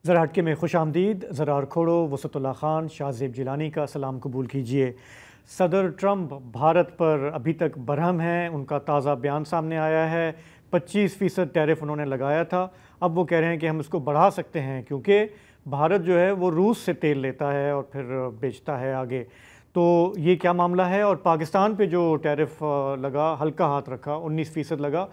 ذرا ہٹکے میں خوش آمدید. زرار کھوڑو، وسعت اللہ خان، شاہ زیب جیلانی کا سلام قبول کیجیے. صدر ٹرمپ بھارت پر ابھی تک برہم ہیں. ان کا تازہ بیان سامنے آیا ہے. 25% ٹیرف انہوں نے لگایا تھا. اب وہ کہہ رہے ہیں کہ ہم اس کو بڑھا سکتے ہیں کیونکہ بھارت جو ہے وہ روس سے تیل لیتا ہے اور پھر بیچتا ہے آگے. تو یہ کیا معاملہ ہے؟ اور پاکستان پہ جو ٹیرف لگا، ہلکا ہاتھ رکھا، 19% لگا،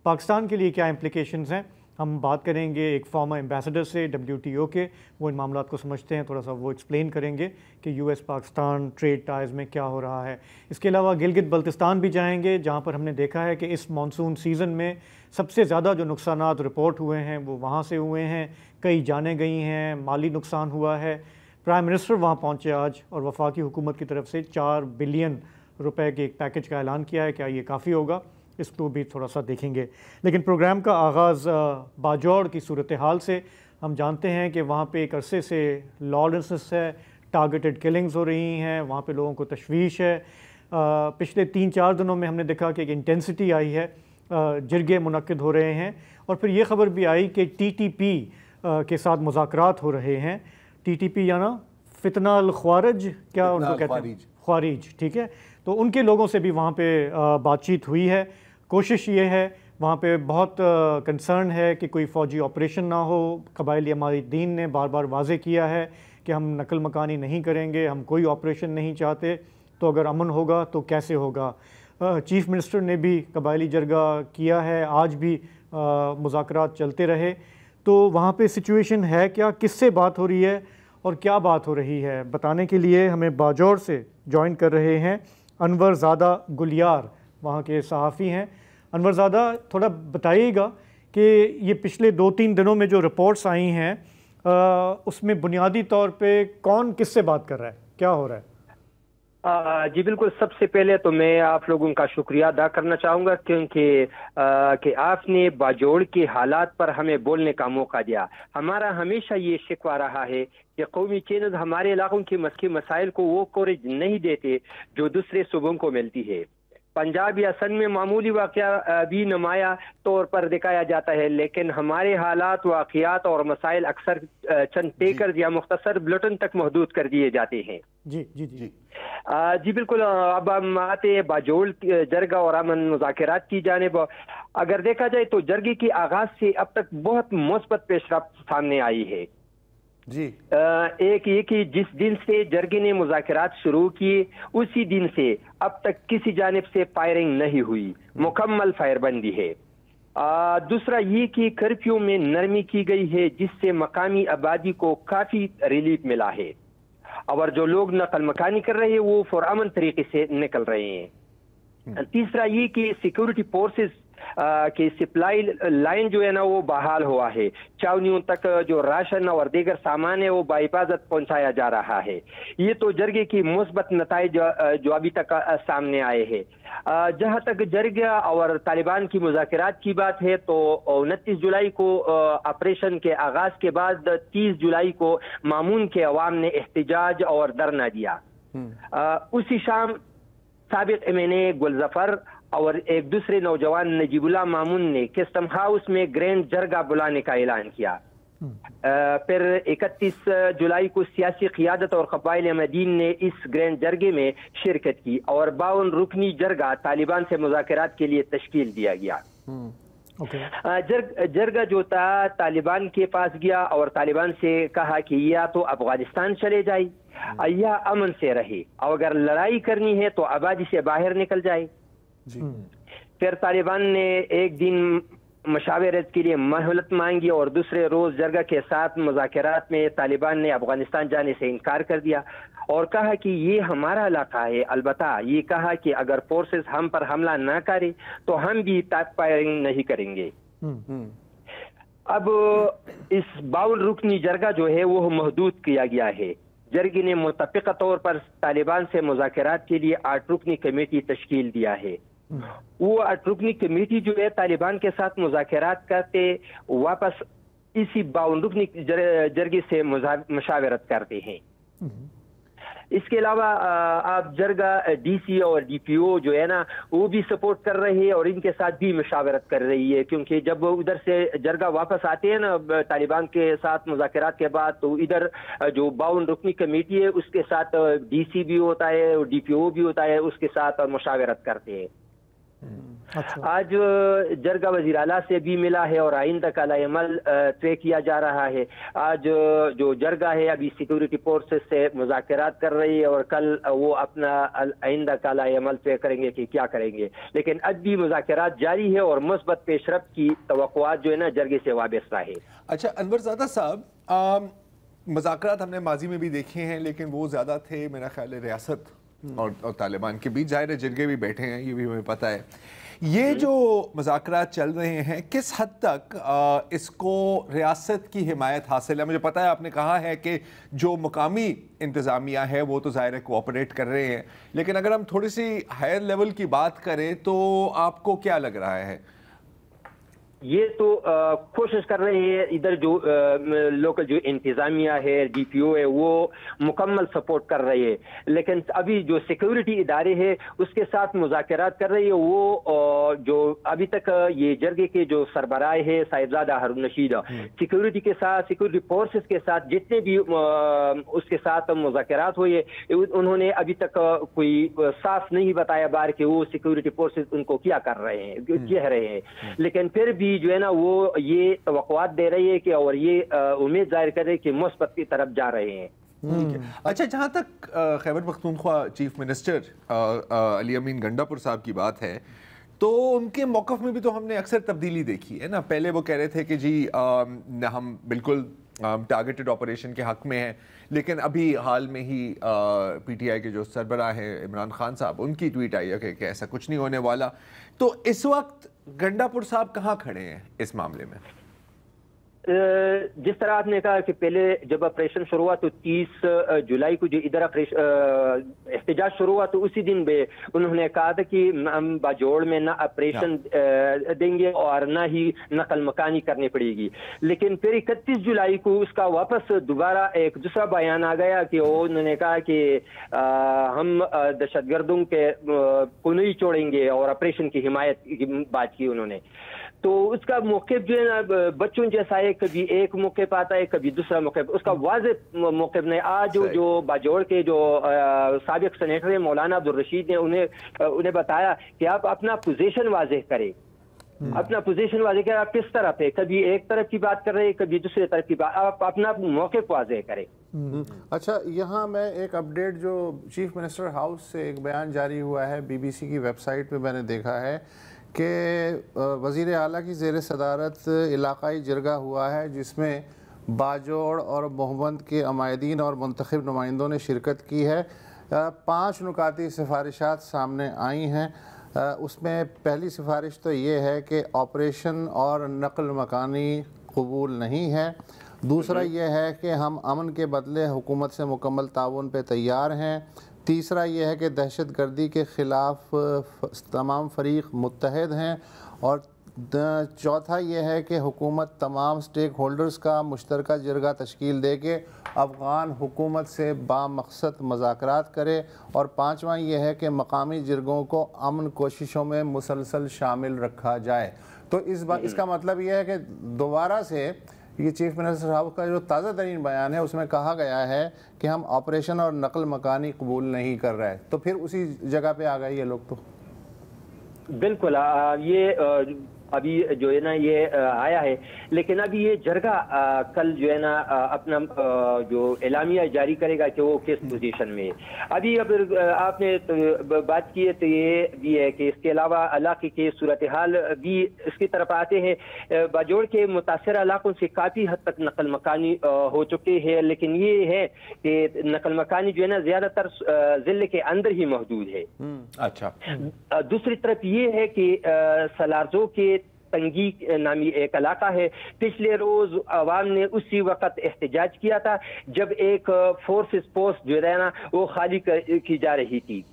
پاکستان کے لیے کیا امپلیکیشنز ہیں؟ ہم بات کریں گے ایک فارمر ایمبیسڈر سے WTO کے. وہ ان معاملات کو سمجھتے ہیں، تھوڑا سا وہ ایکسپلین کریں گے کہ US پاکستان ٹریڈ ٹائز میں کیا ہو رہا ہے. اس کے علاوہ گلگت بلتستان بھی جائیں گے، جہاں پر ہم نے دیکھا ہے کہ اس مانسون سیزن میں سب سے زیادہ جو نقصانات رپورٹ ہوئے ہیں وہ وہاں سے ہوئے ہیں. کئی جانیں گئی ہیں، مالی نقصان ہوا ہے. پرائم منسٹر وہاں پہنچے آج اور وفاقی حکومت کی طرف سے 4 بلین روپے کے ایک پیکج کا اعلان کیا ہے. کیا یہ کافی ہوگا؟ اس کو بھی تھوڑا سا دیکھیں گے. لیکن پروگرام کا آغاز باجوڑ کی صورتحال سے. ہم جانتے ہیں کہ وہاں پہ ایک عرصے سے لارڈنسس ہے، ٹارگیٹڈ کلنگز ہو رہی ہیں، وہاں پہ لوگوں کو تشویش ہے. پچھلے 3-4 دنوں میں ہم نے دیکھا کہ ایک انٹینسٹی آئی ہے، جرگے منعقد ہو رہے ہیں. اور پھر یہ خبر بھی آئی کہ TTP کے ساتھ مذاکرات ہو رہے ہیں. TTP یعنی فتنہ الخوارج، کیا ان کو کہتے ہیں؟ خوارج. ٹھیک ہے، تو ان کے لوگوں سے بھی وہاں پہ بات چیت ہوئی ہے. کوشش یہ ہے، وہاں پہ بہت کنسرن ہے کہ کوئی فوجی آپریشن نہ ہو. قبائلی عمادالدین نے بار بار واضح کیا ہے کہ ہم نقل مکانی نہیں کریں گے، ہم کوئی آپریشن نہیں چاہتے. تو اگر امن ہوگا تو کیسے ہوگا؟ چیف منسٹر نے بھی قبائلی جرگہ کیا ہے، آج بھی مذاکرات چلتے رہے. تو وہاں پہ سچویشن ہے کیا؟ کس سے بات ہو رہی ہے اور کیا بات ہو رہی ہے؟ بتانے کے لیے ہمیں باجوڑ سے جوائن کر رہے ہیں انور زادہ گلیار، وہاں کے صحافی ہیں. انور زادہ، تھوڑا بتائیے گا کہ یہ پچھلے 2-3 دنوں میں جو رپورٹس آئی ہیں اس میں بنیادی طور پہ کون کس سے بات کر رہا ہے؟ کیا ہو رہا ہے؟ جی بالکل. سب سے پہلے تو میں آپ لوگوں کا شکریہ ادا کرنا چاہوں گا کیونکہ کہ آپ نے باجوڑ کے حالات پر ہمیں بولنے کا موقع دیا. ہمارا ہمیشہ یہ شکوہ رہا ہے کہ قومی چینل ہمارے علاقوں کے مسائل کو وہ کوریج نہیں دیتے جو دوسرے صوبوں کو ملتی ہے. پنجاب یا سندھ میں معمولی واقعہ بھی نمایاں طور پر دکھایا جاتا ہے، لیکن ہمارے حالات، واقعات اور مسائل اکثر چند ٹیکرز یا مختصر بلٹن تک محدود کر دیے جاتے ہیں. جی بالکل. اب ہم آتے ہیں باجوڑ جرگہ اور امن مذاکرات کی جانب. اگر دیکھا جائے تو جرگے کے آغاز سے اب تک بہت مثبت پیش رفت سامنے آئی ہے. ایک یہ کہ جس دن سے جرگے نے مذاکرات شروع کیے اسی دن سے اب تک کسی جانب سے فائرنگ نہیں ہوئی، مکمل فائر بندی ہے. دوسرا یہ کہ کرفیو میں نرمی کی گئی ہے جس سے مقامی آبادی کو کافی ریلیف ملا ہے، اور جو لوگ نقل مکانی کر رہے ہیں وہ پرامن طریقے سے نکل رہے ہیں. تیسرا یہ کہ سیکورٹی فورسز کی سپلائی لائن جو ہے نا وہ بحال ہوا ہے. چھاونیوں تک جو راشن اور دیگر سامان ہے وہ باحفاظت پہنچایا جا رہا ہے. یہ تو جرگے کی مثبت نتائج جو ابھی تک سامنے آئے ہیں. جہاں تک جرگہ اور طالبان کی مذاکرات کی بات ہے تو 29 جولائی کو آپریشن کے آغاز کے بعد 30 جولائی کو مامون کے عوام نے احتجاج اور دھرنا دیا. اسی شام سابق MNA گلظفر اور ایک دوسرے نوجوان نجیب اللہ مامون نے کسٹم ہاؤس میں گرینڈ جرگہ بلانے کا اعلان کیا. پھر 31 جولائی کو سیاسی قیادت اور قبائلی عمادین نے اس گرینڈ جرگے میں شرکت کی اور 52 رکنی جرگہ طالبان سے مذاکرات کے لیے تشکیل دیا گیا. جرگہ جو تھا طالبان کے پاس گیا اور طالبان سے کہا کہ یا تو افغانستان چلے جائے یا امن سے رہے، اور اگر لڑائی کرنی ہے تو آبادی سے باہر نکل جائے. پھر طالبان نے ایک دن مشاورت کے لیے مہلت مانگی اور دوسرے روز جرگہ کے ساتھ مذاکرات میں طالبان نے افغانستان جانے سے انکار کر دیا اور کہا کہ یہ ہمارا علاقہ ہے. البتہ یہ کہا کہ اگر فورسز ہم پر حملہ نہ کرے تو ہم بھی فائرنگ نہیں کریں گے. اب اس 52 رکنی جرگہ جو ہے وہ محدود کیا گیا ہے. جرگے نے متفقہ طور پر طالبان سے مذاکرات کے لیے 8 رکنی کمیٹی تشکیل دیا ہے. وہ 8 رکنی کمیٹی جو ہے طالبان کے ساتھ مذاکرات کرتے واپس اسی 52 رکنی جرگے سے مشاورت کرتے ہیں. इसके अलावा आप जरगा डीसी और डीपीओ जो है ना वो भी सपोर्ट कर रही है और इनके साथ भी मशावरत कर रही है, क्योंकि जब उधर से जरगा वापस आते हैं ना तालिबान के साथ मुज़ाकरात के बाद, तो इधर जो 52 रुकनी कमेटी है उसके साथ डीसी भी होता है और डीपीओ भी होता है, उसके साथ मशावरत करते हैं। अच्छा। आज जरगा वज़ीर आला से भी मिला है और आइंदा का अमल तय किया जा रहा है। आज जो जरगा है अभी सिक्योरिटी फोर्सेस से मुज़ाकरात कर रही है और कल वो अपना आइंदा का अमल तय करेंगे कि क्या करेंगे, लेकिन अब भी मुज़ाकरात जारी है और मुस्बत पेशरफ्त की तवक्कुआत जो है ना जरगे से वाबस्ता है। अच्छा अनवरज़ादा साहब, मुज़ाकरात हमने माजी में भी देखे हैं, लेकिन वो ज़्यादा थे मेरा ख्याल है रियासत और तालिबान के बीच। ज़ाहिर है जरगे भी बैठे हैं, ये भी हमें पता है। ये जो मुज़ाकरात चल रहे हैं किस हद तक इसको रियासत की हिमायत हासिल है? मुझे पता है आपने कहा है कि जो मुकामी इंतज़ामिया है वो तो ज़ाहिर है कोऑपरेट कर रहे हैं, लेकिन अगर हम थोड़ी सी हायर लेवल की बात करें तो आपको क्या लग रहा है? ये तो कोशिश कर रहे हैं, इधर जो लोकल जो इंतजामिया है डीपीओ है वो मुकम्मल सपोर्ट कर रही है, लेकिन अभी जो सिक्योरिटी इदारे हैं उसके साथ मुज़ाकरात कर रही है। वो जो अभी तक ये जरगे के जो सरबराह है साहिबजादा हारून रशीद, सिक्योरिटी के साथ सिक्योरिटी फोर्सेस के साथ जितने भी उसके साथ मुज़ाकरात हुए, उन्होंने अभी तक कोई साफ नहीं बताया बार कि वो सिक्योरिटी फोर्सेस उनको क्या कर रहे हैं, कह रहे हैं, लेकिन फिर भी जो है ना वो ये तवक्कुआत दे रही है कि और ये उम्मीद जाहिर कर रही है कि मुस्बत की तरफ जा रहे हैं। अच्छा, जहाँ तक खैबर पख्तूनख्वा चीफ मिनिस्टर अली अमीन गंडापुर साहब की बात है, तो उनके मौक़िफ़ में भी तो हमने अक्सर तब्दीली देखी है ना। पहले वो कह रहे थे कि जी हम बिल्कुल टारगेटेड ऑपरेशन के हक़ में हैं, लेकिन अभी हाल में ही पीटीआई के जो सरबराह हैं इमरान खान साहब, उनकी ट्वीट आई है कि ऐसा कुछ नहीं होने वाला। तो इस वक्त गंडापुर साहब कहाँ खड़े हैं इस मामले में? जिस तरह आपने कहा कि पहले जब ऑपरेशन शुरू हुआ तो 30 जुलाई को जो इधर एहतजाज शुरू हुआ तो उसी दिन भी उन्होंने कहा था कि हम बाजोड़ में ना ऑपरेशन देंगे और ना ही नकल मकानी करनी पड़ेगी, लेकिन फिर 31 जुलाई को उसका वापस दोबारा एक दूसरा बयान आ गया कि उन्होंने कहा कि हम दहशतगर्दों के को नहीं छोड़ेंगे और ऑपरेशन की हिमायत की बात की उन्होंने। तो उसका मौक़िफ़ जो है ना बच्चों जैसा है, कभी एक मौक़िफ़ आता है कभी दूसरा मौक़िफ़, उसका वाज़ेह मौक़िफ़ नहीं। आज जो बाजोड़ के जो साबिक़ सेनेटर है मौलाना अब्दुल रशीद ने उन्हें बताया कि आप अपना पोजीशन वाज़ेह करें, अपना पोजीशन वाज़ेह करें, आप किस तरफ है, कभी एक तरफ की बात कर रहे हैं कभी दूसरी तरफ की बात, आप अपना मौक़िफ़ वाज़ेह करें। अच्छा, यहाँ मैं एक अपडेट जो चीफ मिनिस्टर हाउस से एक बयान जारी हुआ है BBC की वेबसाइट पर मैंने देखा है कि वज़ीर आला की ज़ेर सदारत इलाक़ाई जरगा हुआ है, जिसमें बाजोड़ और मोहम्मद के अमायदीन और मुंतखब नुमाइंदों ने शिरकत की है। 5 नुकाती सिफारिशात सामने आई हैं। उसमें पहली सिफारिश तो ये है कि ऑपरेशन और नकल मकानी कबूल नहीं है। दूसरा ये है कि हम अमन के बदले हुकूमत से मुकम्मल ताउन पे तैयार हैं। तीसरा ये है कि दहशत गर्दी के ख़िलाफ़ तमाम फ़रीक़ मुत्तहद हैं। और चौथा ये है कि हुकूमत तमाम स्टेक होल्डर्स का मुश्तरका जरगा तश्कील दे के अफ़गान हुकूमत से बामक़सद मुज़ाकरात करे। और पाँचवा ये है कि मकामी जरगों को अमन कोशिशों में मुसलसल शामिल रखा जाए। तो इसका मतलब ये है कि दोबारा से ये चीफ मिनिस्टर साहब का जो ताज़ा तरीन बयान है उसमें कहा गया है कि हम ऑपरेशन और नकल मकानी कबूल नहीं कर रहे हैं। तो फिर उसी जगह पे आ गए ये लोग। तो बिल्कुल ये अभी जो है ना ये आया है, लेकिन अभी ये जरगा कल जो है ना अपना जो एलामिया जारी करेगा कि वो किस पोजीशन में। अभी अगर आपने बात की है तो ये भी है कि इसके अलावा इलाके के सूरत हाल भी इसकी तरफ आते हैं। बाजोड़ के मुतासर इलाकों से काफ़ी हद तक नकल मकानी हो चुके हैं, लेकिन ये है कि नकल मकानी जो है ना ज़्यादातर ज़िले के अंदर ही महदूद है। अच्छा, दूसरी तरफ ये है कि सलारजो के तंगी नामी एक इलाका है। पिछले रोज अवाम ने उसी वक्त एहतजाज किया था जब एक फोर्सेस पोस्ट जो है ना वो खाली की जा रही थी।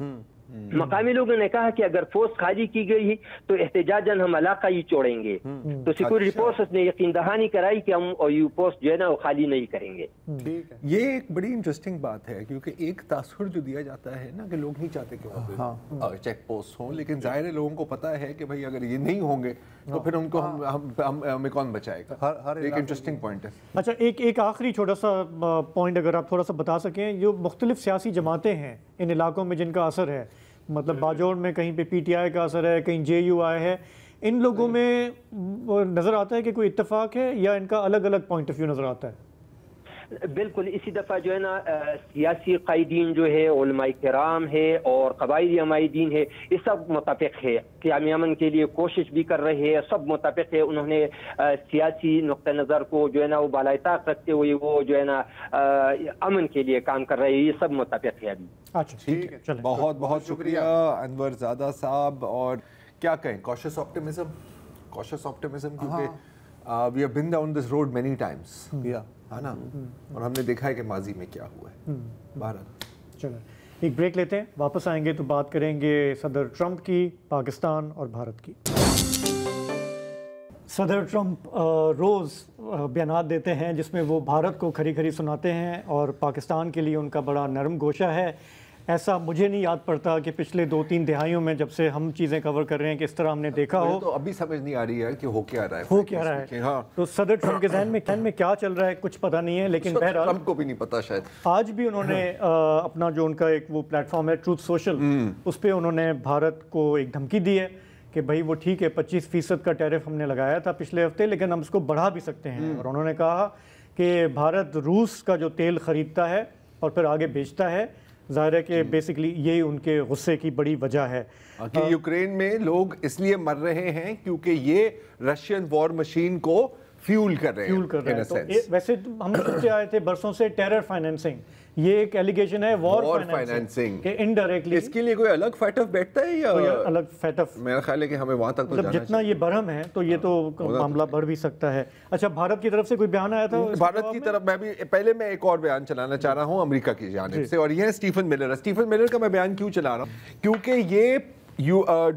مقامی لوگوں نے کہا کہ اگر پوسٹ خالی کی گئی تو احتجاجاً ہم علاقہ ہی چھوڑیں گے. تو سیکورٹی فورسز نے یقین دہانی کرائی کہ ہم یہ پوسٹ جو ہے نا وہ خالی نہیں کریں گے. یہ ایک بڑی انٹرسٹنگ بات ہے کیونکہ ایک تاثر جو دیا جاتا ہے نا کہ لوگ نہیں چاہتے کہ وہاں پہ چیک پوسٹ ہوں، لیکن ظاہر ہے لوگوں کو پتا ہے کہ بھائی اگر یہ نہیں ہوں گے تو پھر ان کو ہمیں کون بچائے گا. ایک انٹرسٹنگ پوائنٹ ہے. اچھا ایک آخری چھوٹا سا پوائنٹ اگر آپ تھوڑا سا بتا سکیں، جو مختلف سیاسی جماعتیں ہیں ان علاقوں میں جن کا اثر ہے، مطلب باجوڑ میں کہیں پہ پی ٹی آئی کا اثر ہے، کہیں جے یو آئی ہے، ان لوگوں میں نظر آتا ہے کہ کوئی اتفاق ہے یا ان کا الگ الگ پوائنٹ آف ویو نظر آتا ہے؟ بالکل اسی دفعہ جو ہے نا سیاسی قائدین جو ہے، علماء کرام ہے اور قبائلی عمائدین ہے، یہ سب متفق ہے، قیام امن کے لیے کوشش بھی کر رہے ہیں، سب متفق ہے. انہوں نے سیاسی نقطہ نظر کو جو ہے نا وہ بالائے طاق رکھتے ہوئے وہ جو ہے نا امن کے لیے کام کر رہے ہیں. یہ سب متفق ہے ابھی. اچھا ٹھیک ہے، بہت بہت شکریہ انور زادہ صاحب. اور کیا کہیں، کوشش آپٹیمزم کیونکہ we have been down this road many times ہے نا، اور ہم نے دیکھا ہے کہ ماضی میں کیا ہوا ہے. بھارت چلیں ایک بریک لیتے ہیں، واپس آئیں گے تو بات کریں گے صدر ٹرمپ کی، پاکستان اور بھارت کی. صدر ٹرمپ روز بیانات دیتے ہیں جس میں وہ بھارت کو کھری کھری سناتے ہیں اور پاکستان کے لیے ان کا بڑا نرم گوشہ ہے. ایسا مجھے نہیں یاد پڑتا کہ پچھلے 2-3 دہائیوں میں جب سے ہم چیزیں کور کر رہے ہیں کہ اس طرح ہم نے دیکھا ہو. تو ابھی سمجھ نہیں آ رہی ہے کہ ہو کیا رہا ہے. تو صدر ٹرمپ کے ذہن میں کیا چل رہا ہے کچھ پتہ نہیں ہے، لیکن بہرحال ٹرمپ کو بھی نہیں پتا شاید. آج بھی انہوں نے اپنا جو ان کا ایک وہ پلیٹ فارم ہے ٹروتھ سوشل، اس پہ انہوں نے بھارت کو ایک دھمکی دی ہے کہ بھائی وہ ٹھیک ہے 25% کا ٹیرف ہم نے لگایا تھا پچھلے ہفتے، لیکن ہم اس کو بڑھا بھی سکتے ہیں. اور انہوں نے کہا کہ بھارت روس کا جو تیل خریدتا ہے اور پھر آگے بیچتا ہے، ظاہر ہے کہ بیسیکلی یہی ان کے غصے کی بڑی وجہ ہے کہ یوکرین میں لوگ اس لیے مر رہے ہیں کیونکہ یہ رشین وار مشین کو فیول کر رہے ہیں. تو ویسے ہم سنتے آئے تھے برسوں سے ٹیرر فائنینسنگ، یہ ایک ایلیگیشن ہے وار فائنینسنگ کہ انڈائریکٹلی. اس کے لیے کوئی الگ فیٹ آف بیٹھتا ہے یا الگ فیٹ آف؟ میرا خیال ہے کہ ہمیں وہاں تک تو جانا جتنا یہ برہم ہے تو یہ تو معاملہ بڑھ بھی سکتا ہے. اچھا بھارت کی طرف سے کوئی بیان آیا تھا؟ بھارت کی طرف میں بھی پہلے میں ایک اور بیان چلانا چاہ رہا ہوں امریکہ کی جانب سے، اور یہ ہے اسٹیفن ملر. اسٹیفن ملر کا میں بیان کیوں چلا رہا ہوں کیونکہ یہ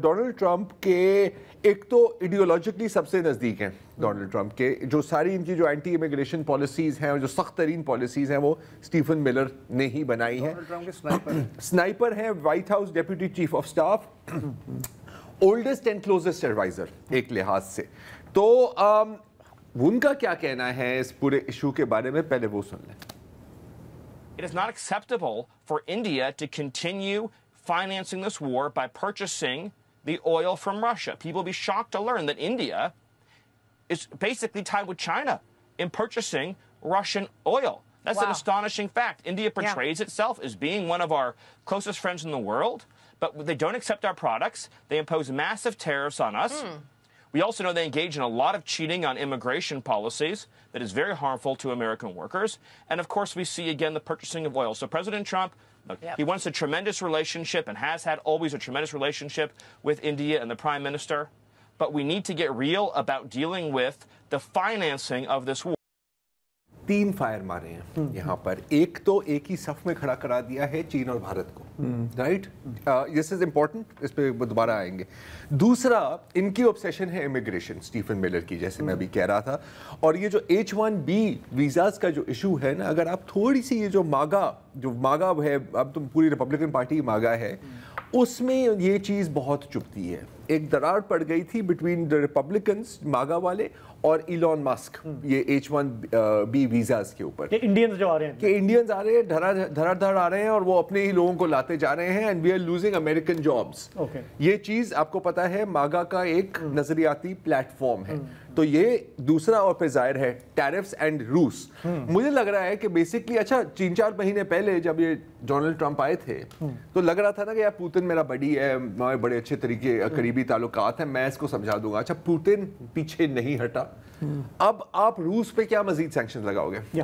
ڈونلڈ ٹرمپ کے ایک تو ایڈیولوجیکلی سب سے نزدیک ہیں. ڈونلڈ ٹرمپ کے جو ساری ان کی جو اینٹی امیگریشن پالیسیز ہیں اور جو سخت ترین پالیسیز ہیں وہ اسٹیفن ملر نے ہی بنائی ہیں. سنائپر ہیں، White House deputy chief of staff, oldest and closest adviser ایک لحاظ سے. تو ان کا کیا کہنا ہے اس پورے ایشو کے بارے میں، پہلے وہ سن لیں. It is not acceptable for India to continue financing this war by purchasing the oil from Russia. People will be shocked to learn that India is basically tied with China in purchasing Russian oil. That's an astonishing fact. India portrays itself as being one of our closest friends in the world, but they don't accept our products. They impose massive tariffs on us. We also know they engage in a lot of cheating on immigration policies that is very harmful to American workers. And of course, we see again the purchasing of oil. So President Trump, look, he wants a tremendous relationship and has had always a tremendous relationship with India and the Prime Minister. But we need to get real about dealing with the financing of this war. 3 fire مارے ہیں یہاں پر. ایک تو ایک ہی صف میں کھڑا کرا دیا ہے چین اور بھارت کو، رائٹ؟ دس از امپورٹنٹ، اس پہ دوبارہ آئیں گے. دوسرا ان کی اوبسیشن ہے امیگریشن اسٹیفن ملر کی، جیسے میں ابھی کہہ رہا تھا. اور یہ جو H1B ویزاز کا جو ایشو ہے نا، اگر آپ تھوڑی سی یہ جو ماگا ہے، اب تو پوری ریپبلکن پارٹی ماگا ہے، اس میں یہ چیز بہت چبھتی ہے. ایک دراڑ پڑ گئی تھی بٹوین دا ریپبلکنس ماگا والے اور ایلون ماسک یہ H1B ویزاز کے اوپر، کہ انڈینز جو آ رہے ہیں، کہ انڈینز آ رہے ہیں دھڑا دھڑ آ رہے ہیں اور وہ اپنے ہی لوگوں کو لاتے جا رہے ہیں. And we are losing American jobs. یہ چیز آپ کو پتا ہے ماگا کا ایک نظریاتی پلیٹ فارم ہے. تو یہ دوسرا. اور پھر ظاہر ہے ٹیرفس اینڈ روس. مجھے لگ رہا ہے کہ بیسکلی اچھا 3-4 مہینے پہلے جب یہ ڈونلڈ ٹرمپ آئے تھے تو لگ رہا تھا نا کہ یار پوتن میرا بڈی ہے، بڑے اچھے طریقے قریبی تعلقات ہیں، میں اس کو سمجھا دوں گا. اچھا پوتن پیچھے نہیں ہٹا، اب آپ روس پہ کیا مزید سینکشن لگاؤ گے؟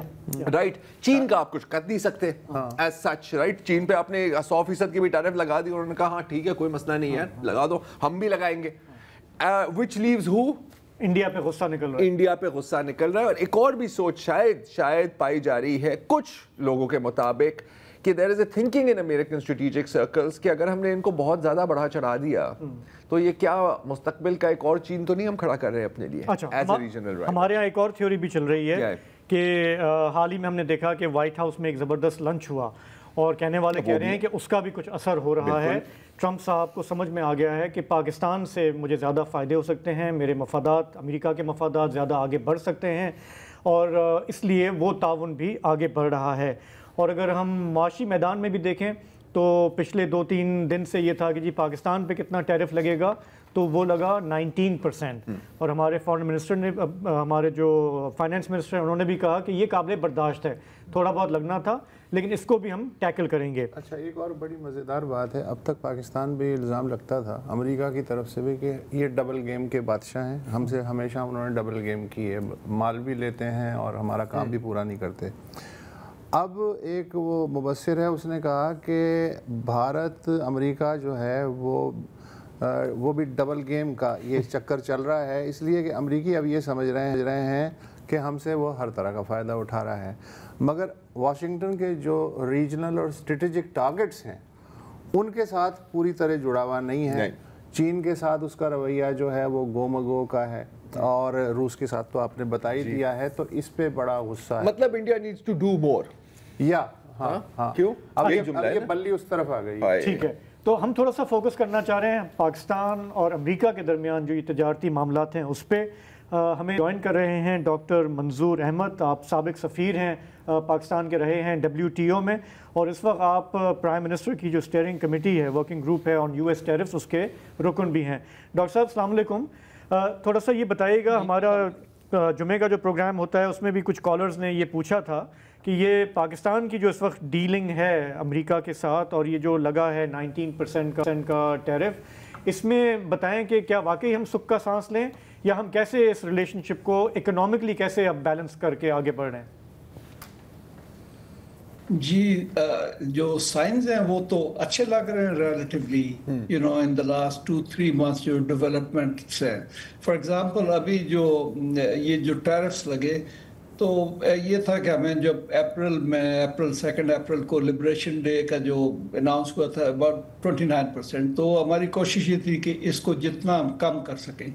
رائٹ. چین کا آپ کچھ کر نہیں سکتے ایز سچ، رائٹ؟ چین پہ آپ نے 100% کی بھی ٹیرف لگا دی اور انہوں نے کہا ہاں ٹھیک ہے کوئی مسئلہ نہیں ہے لگا دو، ہم بھی لگائیں گے. وچ لیوز ہو؟ انڈیا پہ غصہ نکل رہا ہے. انڈیا پہ غصہ نکل رہا ہے. اور ایک اور بھی سوچ شاید پائی جا رہی ہے کچھ لوگوں کے مطابق کہ there is a thinking in American strategic circles کہ اگر ہم نے ان کو بہت زیادہ بڑھا چڑھا دیا تو یہ کیا مستقبل کا ایک اور چین تو نہیں ہم کھڑا کر رہے ہیں اپنے لیے ایز اے ریجنل رائٹ. ہمارے یہاں ایک اور تھیوری بھی چل رہی ہے کہ حال ہی میں ہم نے دیکھا کہ وائٹ ہاؤس میں ایک زبردست لنچ ہوا اور کہنے والے کہہ رہے ہیں کہ اس کا بھی کچھ اثر ہو رہا ہے. ٹرمپ صاحب کو سمجھ میں آ گیا ہے کہ پاکستان سے مجھے زیادہ فائدے ہو سکتے ہیں, میرے مفادات, امریکہ کے مفادات زیادہ آگے بڑھ سکتے ہیں, اور اس لیے وہ تعاون بھی آگے بڑھ رہا ہے. اور اگر ہم معاشی میدان میں بھی دیکھیں تو پچھلے 2-3 دن سے یہ تھا کہ جی پاکستان پہ کتنا ٹیرف لگے گا, تو وہ لگا 19%. اور ہمارے فارن منسٹر نے, ہمارے جو فائنانس منسٹر ہیں, انہوں نے بھی کہا کہ یہ قابل برداشت ہے, تھوڑا بہت لگنا تھا لیکن اس کو بھی ہم ٹیکل کریں گے. اچھا, ایک اور بڑی مزیدار بات ہے, اب تک پاکستان بھی الزام لگتا تھا امریکہ کی طرف سے بھی کہ یہ ڈبل گیم کے بادشاہ ہیں, ہم سے ہمیشہ انہوں نے ڈبل گیم کی ہے, مال بھی لیتے ہیں اور ہمارا کام بھی پورا نہیں کرتے. اب ایک وہ مبصر ہے, اس نے کہا کہ بھارت امریکہ جو ہے وہ بھی ڈبل گیم کا یہ چکر چل رہا ہے, اس لیے کہ امریکی اب یہ سمجھ رہے ہیں کہ ہم سے وہ ہر طرح کا فائدہ اٹھا رہا ہے. مگر واشنگٹن کے جو ریجنل اور اسٹریٹجک ٹارگٹس ہیں ان کے ساتھ پوری طرح جڑا ہوا نہیں ہے. چین کے ساتھ اس کا رویہ جو ہے وہ گو مگو کا ہے, اور روس کے ساتھ تو آپ نے بتا ہی دیا ہے, تو اس پہ بڑا غصہ ہے. مطلب India needs to do more, یا ہاں کیوں اب یہ بلی اس طرف آ گئی. ٹھیک ہے, تو ہم تھوڑا سا فوکس کرنا چاہ رہے ہیں پاکستان اور امریکہ کے درمیان جو یہ تجارتی معاملات ہیں اس پہ. ہمیں جوائن کر رہے ہیں ڈاکٹر منظور احمد, آپ سابق سفیر ہیں پاکستان کے, رہے ہیں WTO میں, اور اس وقت آپ پرائم منسٹر کی جو اسٹیئرنگ کمیٹی ہے, ورکنگ گروپ ہے آن US ٹیرفس, اس کے رکن بھی ہیں. ڈاکٹر صاحب السلام علیکم. تھوڑا سا یہ بتائیے گا, ہمارا جمعے کا جو پروگرام ہوتا ہے اس میں بھی کچھ کالرز نے یہ پوچھا تھا کہ یہ پاکستان کی جو اس وقت ڈیلنگ ہے امریکہ کے ساتھ اور یہ جو لگا ہے 19% کا ٹیرف, اس میں بتائیں کہ کیا واقعی ہم سکھ کا سانس لیں, یا ہم کیسے اس ریلیشن شپ کو اکنامکلی کیسے اب بیلنس کر کے آگے بڑھ رہے ہیں؟ جی, جو سائنس ہیں وہ تو اچھے لگ رہے ہیں relatively, you know in the last 2-3 months جو ڈیولپمنٹس ہیں. فار ایگزامپل ابھی جو یہ جو ٹیرفس لگے تو یہ تھا کہ ہمیں جب اپریل 2 اپریل کو لبریشن ڈے کا جو اناؤنس ہوا تھا اباؤٹ 29%, تو ہماری کوشش یہ تھی کہ اس کو جتنا ہم کم کر سکیں.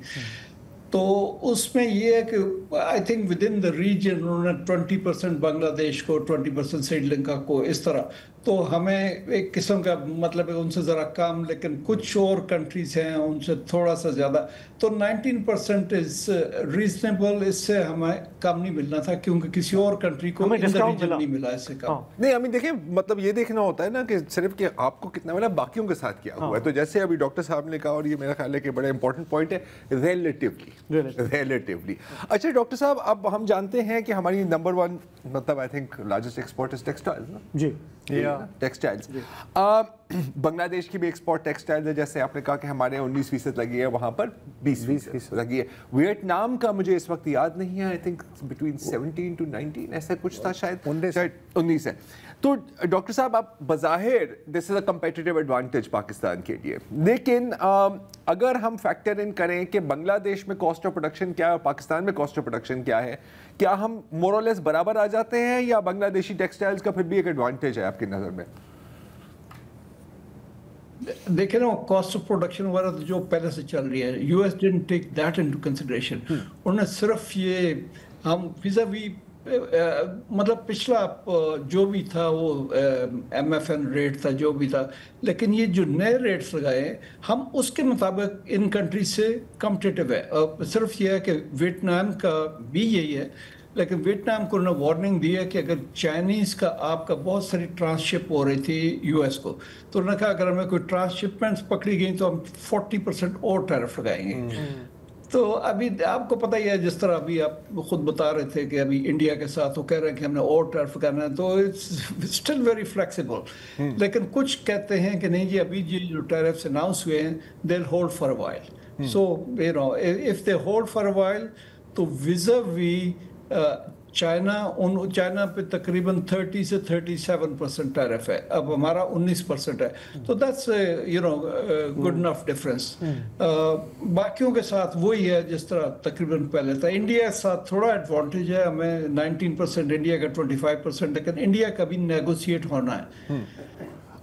تو اس میں یہ ہے کہ I think with in the region انہوں نے 20% بنگلہ دیش کو, 20% سری لنکا کو, اس طرح. تو ہمیں ایک قسم کا مطلب ہے ان سے ذرا کم, لیکن کچھ اور کنٹریز ہیں ان سے تھوڑا سا زیادہ. تو 19% از ریزنیبل, اس سے ہمیں کم نہیں ملنا تھا کیونکہ کسی اور کنٹری کو نہیں ملا اس سے کم. نہیں ہمیں دیکھیں, مطلب یہ دیکھنا ہوتا ہے نا کہ صرف کہ آپ کو کتنا ملا, باقیوں کے ساتھ کیا ہوا ہے. تو جیسے ابھی ڈاکٹر صاحب نے کہا, اور یہ میرا خیال ہے کہ بڑا امپورٹنٹ پوائنٹ ہے, ریلیٹیولی. اچھا ڈاکٹر صاحب, اب ہم جانتے ہیں کہ ہماری نمبر 1 مطلب I think largest export is textiles نا. جی ٹیکسٹائلز. بنگلہ دیش کی بھی ایکسپورٹ ٹیکسٹائلز ہے, جیسے آپ نے کہا کہ ہمارے 19% لگی ہے, وہاں پر 20% لگی ہے. ویتنام کا مجھے اس وقت یاد نہیں ہے, آئی تھنک بٹوین 17 to 19 ایسا کچھ تھا, شاید 19 ہے. تو ڈاکٹر صاحب, آپ بظاہر دس از اے کمپیٹیٹیو ایڈوانٹیج پاکستان کے لیے, لیکن اگر ہم فیکٹر ان کریں کہ بنگلہ دیش میں کاسٹ آف پروڈکشن کیا ہے اور پاکستان میں کاسٹ آف پروڈکشن کیا ہے, کیا ہم مور اور لیس برابر آ جاتے ہیں, یا بنگلہ دیشی ٹیکسٹائلز کا پھر بھی ایک ایڈوانٹیج ہے آپ کی نظر میں؟ دیکھیں نا, کاسٹ آف پروڈکشن وغیرہ جو پہلے سے چل رہی ہے, US didn't take that into consideration. انہوں نے صرف یہ ہم ویزاوی مطلب پچھلا جو بھی تھا وہ MFN ریٹ تھا جو بھی تھا, لیکن یہ جو نئے ریٹس لگائے ہیں ہم اس کے مطابق ان کنٹریز سے کمپٹیٹیو ہے. صرف یہ ہے کہ ویتنام کا بھی یہی ہے, لیکن ویتنام کو انہوں نے وارننگ دی ہے کہ اگر چائنیز کا آپ کا بہت ساری ٹرانسشپ ہو رہی تھی US کو, تو انہوں نے کہا اگر ہمیں کوئی ٹرانسشپمنٹس پکڑی گئیں تو ہم 40% اور ٹیرف لگائیں گے. تو ابھی آپ کو پتہ ہی ہے, جس طرح ابھی آپ خود بتا رہے تھے کہ ابھی انڈیا کے ساتھ وہ کہہ رہے ہیں کہ ہم نے اور ٹیرف کرنا ہے, تو اٹس اسٹل ویری فلیکسیبل. لیکن کچھ کہتے ہیں کہ نہیں جی ابھی جو ٹیرفس اناؤنس ہوئے ہیں they will hold for a while. So you know if they hold for a while تو ویزاوی चाइना पे तकरीबन 30 से 37% टैरिफ है, अब हमारा 19% है, तो दैट्स गुड इनफ डिफरेंस। बाकियों के साथ वही है जिस तरह तकरीबन पहले था। इंडिया के साथ थोड़ा एडवांटेज है, हमें 19%, इंडिया का 25%, लेकिन इंडिया का भी नेगोशिएट होना है।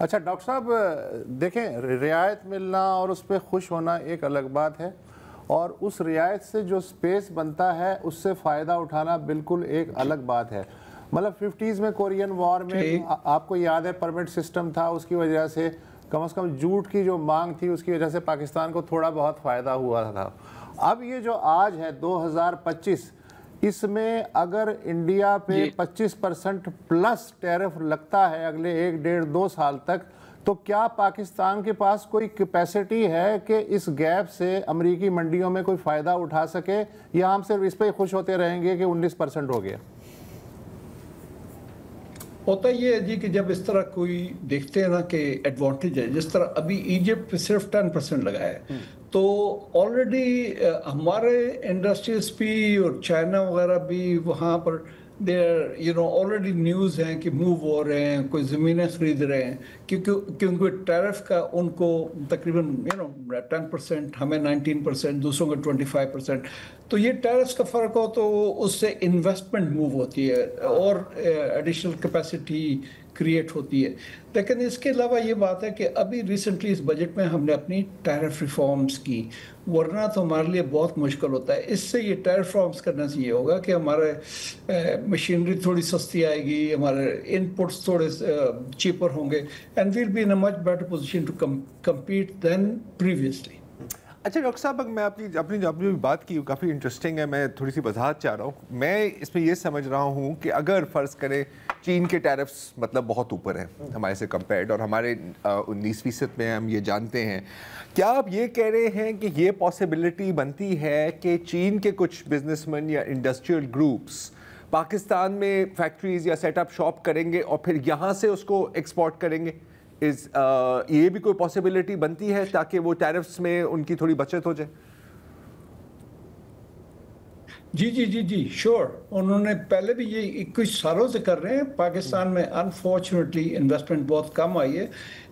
अच्छा डॉक्टर साहब देखें, रियायत मिलना और उस पर खुश होना एक अलग बात है, और उस रियायत से जो स्पेस बनता है उससे फ़ायदा उठाना बिल्कुल एक अलग बात है। मतलब 50s में कोरियन वॉर में आपको याद है परमिट सिस्टम था, उसकी वजह से कम जूट की जो मांग थी उसकी वजह से पाकिस्तान को थोड़ा बहुत फ़ायदा हुआ था। अब ये जो आज है 2025, इसमें अगर इंडिया पे 25% प्लस टैरिफ लगता है अगले 1, 1.5, 2 साल तक, तो क्या पाकिस्तान के पास कोई कैपेसिटी है कि इस गैप से अमेरिकी मंडियों में कोई फ़ायदा उठा सके, या हम सिर्फ इस पर खुश होते रहेंगे कि 19% हो गया? होता ये है जी कि जब इस तरह कोई देखते हैं ना कि एडवांटेज है, जिस तरह अभी इजिप्ट पे सिर्फ 10% लगा है, तो ऑलरेडी हमारे इंडस्ट्रीज भी और चाइना वगैरह भी वहाँ पर देयर ऑलरेडी न्यूज़ हैं कि मूव हो रहे हैं, कोई ज़मीनें खरीद रहे हैं, क्योंकि टैरिफ का उनको तकरीबन 10%, हमें 19%, दूसरों को 25%, तो ये टैरिफ का फ़र्क हो तो उससे इन्वेस्टमेंट मूव होती है और एडिशनल कैपेसिटी क्रिएट होती है। लेकिन इसके अलावा ये बात है कि अभी रिसेंटली इस बजट में हमने अपनी टैरिफ रिफॉर्म्स की, वरना तो हमारे लिए बहुत मुश्किल होता है। इससे ये टैरिफ रिफॉर्म्स करने से ये होगा कि हमारे मशीनरी थोड़ी सस्ती आएगी, हमारे इनपुट्स थोड़े चीपर होंगे, and we'll be in a much better position to compete than previously. अच्छा डॉक्टर साहब, मैं अपनी जो बात की काफ़ी इंटरेस्टिंग है, मैं थोड़ी सी वजाहत चाह रहा हूँ। मैं इसमें ये समझ रहा हूँ कि अगर फ़र्ज़ करें चीन के टैरिफ्स मतलब बहुत ऊपर हैं हमारे से कंपेयर्ड, और हमारे 19% में हम ये जानते हैं, क्या आप ये कह रहे हैं कि ये पॉसिबिलिटी बनती है कि चीन के कुछ बिजनेसमैन या इंडस्ट्रियल ग्रुप्स पाकिस्तान में फैक्ट्रीज़ या सेटअप शॉप करेंगे और फिर यहाँ से उसको एक्सपोर्ट करेंगे? ये भी कोई पॉसिबिलिटी बनती है ताकि वो टैरिफ्स में उनकी थोड़ी बचत हो जाए? जी श्योर। उन्होंने पहले भी ये कुछ सालों से कर रहे हैं। पाकिस्तान में अनफॉर्चुनेटली इन्वेस्टमेंट बहुत कम आई है,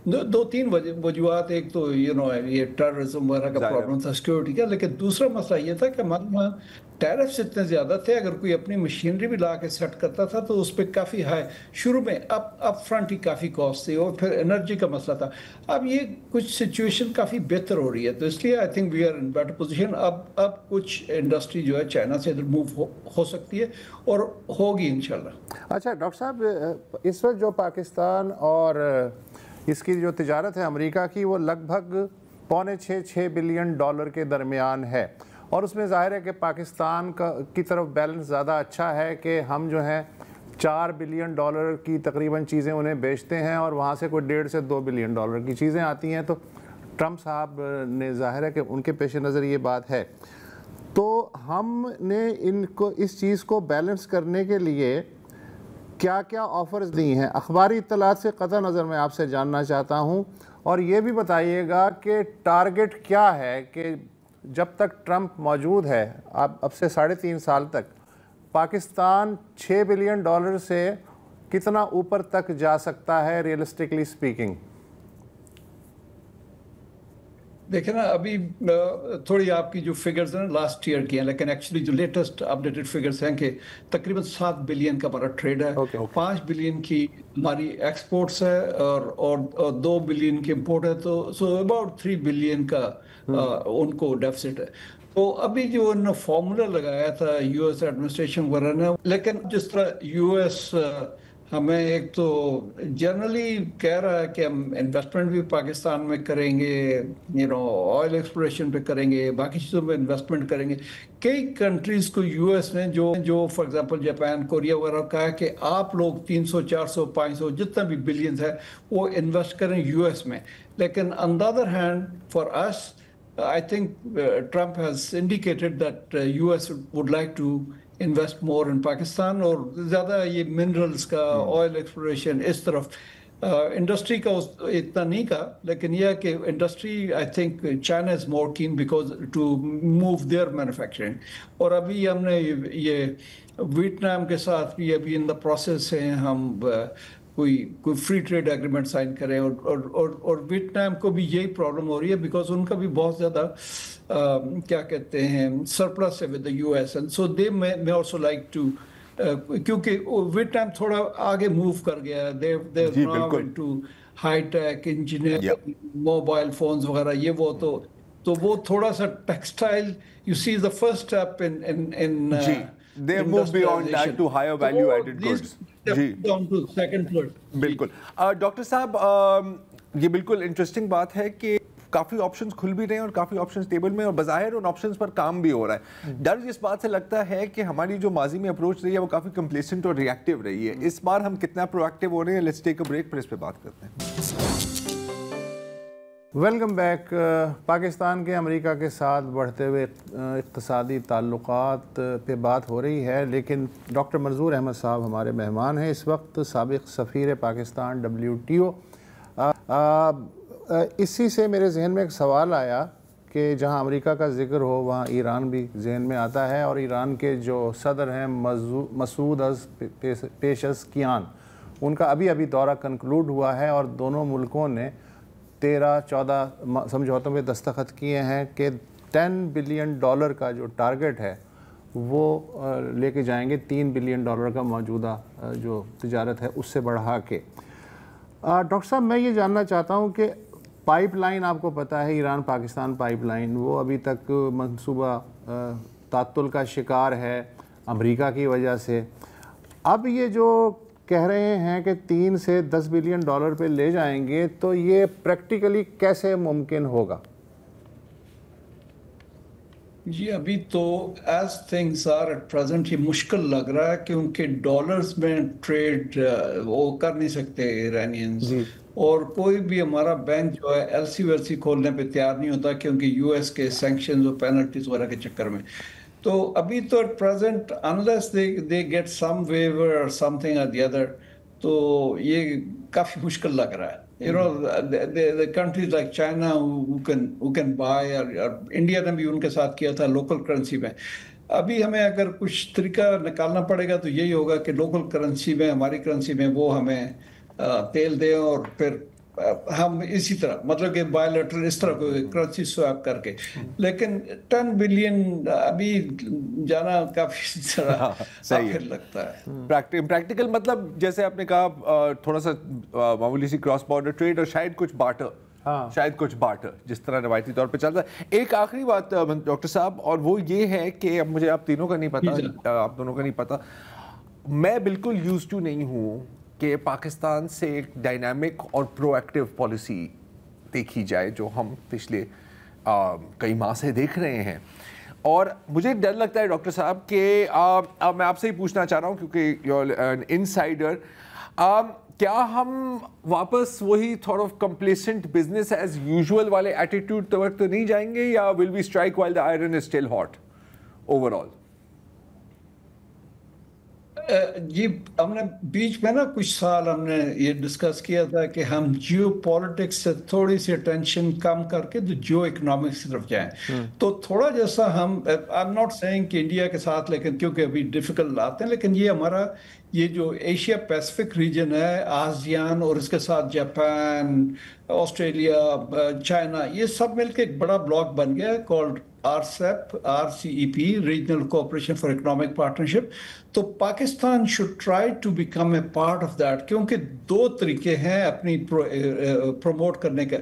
2-3 वजूहत। एक तो ये टेररिज्म वगैरह का प्रॉब्लम था, सिक्योरिटी का, लेकिन दूसरा मसला ये था कि हमारे वहाँ टैरिफ्स इतने ज़्यादा थे, अगर कोई अपनी मशीनरी भी ला के सेट करता था तो उस पर काफ़ी हाई, शुरू में अप फ्रंट ही काफ़ी कॉस्ट थी, और फिर एनर्जी का मसला था। अब ये कुछ सिचुएशन काफ़ी बेहतर हो रही है, तो इसलिए I think we are in better position. अब कुछ इंडस्ट्री जो है चाइना से इधर मूव हो सकती है और होगी इंशाल्लाह। अच्छा डॉक्टर साहब, इस वक्त जो पाकिस्तान और इसकी जो तिजारत है अमेरिका की, वो लगभग $5.6 बिलियन के दरमियान है, और उसमें ज़ाहिर है कि पाकिस्तान की तरफ बैलेंस ज़्यादा अच्छा है कि हम जो हैं $4 बिलियन की तकरीबन चीज़ें उन्हें बेचते हैं, और वहाँ से कोई 1.5 से 2 बिलियन की चीज़ें आती हैं। तो ट्रम्प साहब ने ज़ाहिर है कि उनके पेश नज़र ये बात है, तो हमने इनको इस चीज़ को बैलेंस करने के लिए क्या क्या ऑफ़र्स दी हैं? अखबारी इत्तलात से क़तई नज़र मैं आपसे जानना चाहता हूँ, और ये भी बताइएगा कि टारगेट क्या है कि जब तक ट्रम्प मौजूद है, अब से 3.5 साल तक, पाकिस्तान $6 बिलियन से कितना ऊपर तक जा सकता है रियलिस्टिकली स्पीकिंग? देखें ना, अभी थोड़ी आपकी जो फिगर्स हैं लास्ट ईयर की हैं, लेकिन एक्चुअली जो लेटेस्ट अपडेटेड फिगर्स हैं कि तकरीबन 7 बिलियन का हमारा ट्रेड है, 5 बिलियन की हमारी एक्सपोर्ट्स है, और 2 बिलियन की इंपोर्ट है, तो सो अबाउट 3 बिलियन का उनको डेफिसिट है। तो अभी जो उन्होंने फॉर्मूला लगाया था यूएस एडमिनिस्ट्रेशन वगैरह ने, लेकिन जिस तरह यूएस हमें एक तो जनरली कह रहा है कि हम इन्वेस्टमेंट भी पाकिस्तान में करेंगे, ऑयल एक्सप्लोरेशन पे करेंगे, बाकी चीज़ों में इन्वेस्टमेंट करेंगे। कई कंट्रीज़ को यूएस ने जो फॉर एग्जांपल जापान, कोरिया वगैरह कहा है कि आप लोग 300, 400, 500 जितना भी बिलियंस है वो इन्वेस्ट करें यूएस में। लेकिन on the other hand for us, I think Trump has indicated that US would like to invest more in Pakistan, और ज़्यादा ये मिनरल्स का, ऑयल एक्सप्लोरेशन, इस तरफ इंडस्ट्री का इतना नहीं कहा, लेकिन यह कि industry I think China is more keen because to move their manufacturing. और अभी हमने ये वियतनाम के साथ भी अभी इन द प्रोसेस है, हम कोई फ्री ट्रेड एग्रीमेंट साइन करें। और वियतनाम को भी यही प्रॉब्लम हो रही है बिकॉज उनका भी बहुत ज़्यादा क्या कहते हैं सरप्लस है with the US, and so they may also like to, क्योंकि वियतनाम थोड़ा आगे मूव कर गया, they now into high tech engineering, mobile phones वगैरह, ये वो तो वो थोड़ा सा textile you see the first step in they move beyond that to higher value added goods. जी, down to second third. बिल्कुल। डॉक्टर साहब, ये बिल्कुल इंटरेस्टिंग बात है कि काफ़ी ऑप्शंस खुल भी रहे हैं और काफ़ी ऑप्शंस टेबल में, और बज़ाहिर उन ऑप्शंस पर काम भी हो रहा है। डर इस बात से लगता है कि हमारी जो माजी में अप्रोच रही है वो काफ़ी कंप्लेसेंट और रिएक्टिव रही है। इस बार हम कितना प्रोएक्टिव हो रहे हैं? लेट्स टेक अ ब्रेक, फिर इस पे बात करते हैं। Welcome back. पाकिस्तान के अमेरिका के साथ बढ़ते हुए इक़्तिसादी ताल्लुक़ात पे बात हो रही है, लेकिन डॉक्टर मंजूर अहमद साहब हमारे मेहमान हैं इस वक्त, साबिक़ सफ़ीर पाकिस्तान WTO। इसी से मेरे जहन में एक सवाल आया कि जहां अमेरिका का ज़िक्र हो वहां ईरान भी जहन में आता है, और ईरान के जो सदर हैं मसूद पेशेशकियान, उनका अभी दौरा कंक्लूड हुआ है और दोनों मुल्कों ने 13-14 समझौतों पे दस्तखत किए हैं कि $10 बिलियन का जो टारगेट है वो लेके जाएंगे $3 बिलियन का मौजूदा जो तिजारत है उससे बढ़ा के। डॉक्टर साहब, मैं ये जानना चाहता हूँ कि पाइपलाइन, आपको पता है ईरान पाकिस्तान पाइपलाइन, वो अभी तक मंसूबा तातुल का शिकार है अमेरिका की वजह से। अब ये जो कह रहे हैं कि 3 से 10 बिलियन डॉलर पे ले जाएंगे, तो ये प्रैक्टिकली कैसे मुमकिन होगा? जी, अभी तो as things are at present ये मुश्किल लग रहा है, क्योंकि डॉलर्स में ट्रेड वो कर नहीं सकते ईरानियंस, और कोई भी हमारा बैंक जो है LC खोलने पे तैयार नहीं होता, क्योंकि US के सैंक्शंस और पेनल्टीज वगैरह के चक्कर में। तो अभी तो at present unless they get some waiver और समथिंग और द अदर, तो ये काफ़ी मुश्किल लग रहा है। You know, the countries like China who can buy, और इंडिया ने भी उनके साथ किया था लोकल करेंसी में। अभी हमें अगर कुछ तरीका निकालना पड़ेगा तो यही होगा कि लोकल करेंसी में, हमारी करेंसी में वो हमें तेल दें, और फिर हम इसी तरह मतलब कि बायलैटरल इस तरह कोई करेंसी स्वैप करके। लेकिन 10 बिलियन अभी जाना काफी सही लगता है। प्रैक्टिकल मतलब जैसे आपने कहा थोड़ा सा मामूली सी क्रॉस बॉर्डर ट्रेड और शायद कुछ बार्टर, जिस तरह रवायती तौर पे चलता है। एक आखिरी बात डॉक्टर साहब, और वो ये है कि अब मुझे आप तीनों का नहीं पता, आप दोनों का नहीं पता, मैं बिल्कुल यूज्ड टू नहीं हूँ कि पाकिस्तान से एक डायनामिक और प्रोएक्टिव पॉलिसी देखी जाए, जो हम पिछले कई माह से देख रहे हैं। और मुझे डर लगता है डॉक्टर साहब कि अब मैं आपसे ही पूछना चाह रहा हूँ, क्योंकि यू आर एन इनसाइडर, क्या हम वापस वही thought of complacent business as usual वाले एटीट्यूड तक तो नहीं जाएंगे, या will we strike while the iron is still hot overall? जी, हमने बीच में ना कुछ साल हमने ये डिस्कस किया था कि हम जियो पॉलिटिक्स से थोड़ी सी टेंशन कम करके तो जियो इकोनॉमिक्स की तरफ जाएं। तो थोड़ा जैसा हम, आई एम नॉट सेइंग कि इंडिया के साथ, लेकिन क्योंकि अभी डिफिकल्ट आते हैं, लेकिन ये हमारा ये जो एशिया पैसिफिक रीजन है, आसियान और इसके साथ जापान, ऑस्ट्रेलिया, चाइना, ये सब मिलकर एक बड़ा ब्लॉक बन गया called RCEP, regional cooperation for economic partnership. तो Pakistan should try to become a part of that, क्योंकि दो तरीके हैं अपनी प्रमोट करने का।